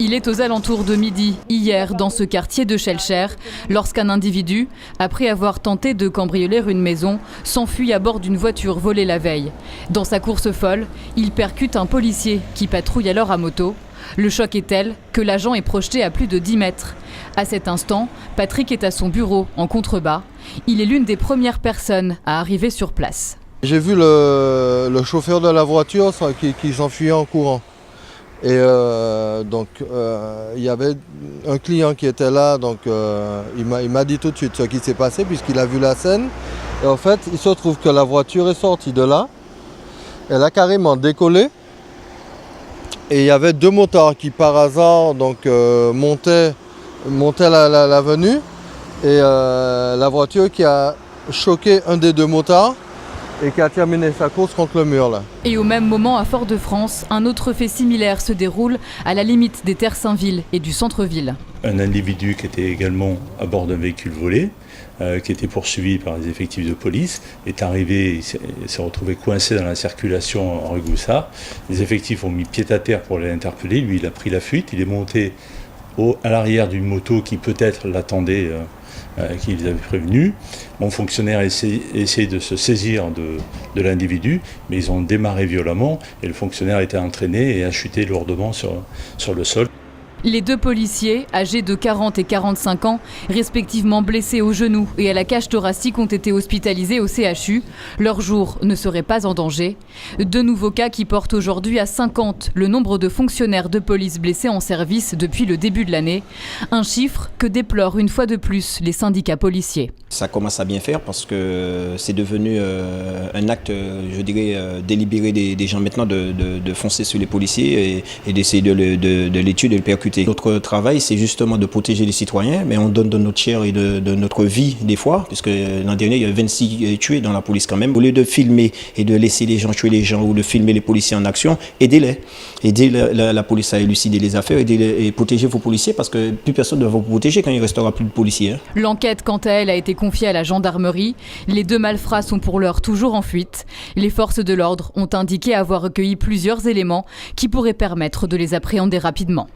Il est aux alentours de midi, hier, dans ce quartier de Schœlcher, lorsqu'un individu, après avoir tenté de cambrioler une maison, s'enfuit à bord d'une voiture volée la veille. Dans sa course folle, il percute un policier qui patrouille alors à moto. Le choc est tel que l'agent est projeté à plus de 10 mètres. À cet instant, Patrick est à son bureau, en contrebas. Il est l'une des premières personnes à arriver sur place. J'ai vu le chauffeur de la voiture qui s'enfuyait en courant. Et il y avait un client qui était là, donc il m'a dit tout de suite ce qui s'est passé puisqu'il a vu la scène. Et en fait, il se trouve que la voiture est sortie de là. Elle a carrément décollé. Et il y avait deux motards qui par hasard montaient l'avenue. Et la voiture qui a choqué un des deux motards et qui a terminé sa course contre le mur là. Et au même moment, à Fort-de-France, un autre fait similaire se déroule à la limite des Terres-Saint-Ville et du centre-ville. Un individu qui était également à bord d'un véhicule volé, qui était poursuivi par les effectifs de police, est arrivé, il s'est retrouvé coincé dans la circulation en rue Goussat. Les effectifs ont mis pied à terre pour l'interpeller, lui il a pris la fuite, il est monté à l'arrière d'une moto qui peut-être l'attendait, qui les avait prévenus. Mon fonctionnaire a essayé de se saisir de l'individu, mais ils ont démarré violemment et le fonctionnaire a été entraîné et a chuté lourdement sur le sol. Les deux policiers, âgés de 40 et 45 ans, respectivement blessés au genou et à la cage thoracique, ont été hospitalisés au CHU. Leur jour ne serait pas en danger. Deux nouveaux cas qui portent aujourd'hui à 50 le nombre de fonctionnaires de police blessés en service depuis le début de l'année. Un chiffre que déplorent une fois de plus les syndicats policiers. Ça commence à bien faire parce que c'est devenu un acte, je dirais, délibéré des gens maintenant de foncer sur les policiers et d'essayer de les tuer, de les percuter. Notre travail, c'est justement de protéger les citoyens, mais on donne de notre chair et de notre vie des fois, puisque l'an dernier, il y a 26 tués dans la police quand même. Au lieu de filmer et de laisser les gens tuer les gens ou de filmer les policiers en action, aidez-les. Aidez la police à élucider les affaires et protéger vos policiers parce que plus personne ne va vous protéger quand il ne restera plus de policiers. L'enquête, quant à elle, a été confiée à la gendarmerie. Les deux malfrats sont pour l'heure toujours en fuite. Les forces de l'ordre ont indiqué avoir recueilli plusieurs éléments qui pourraient permettre de les appréhender rapidement.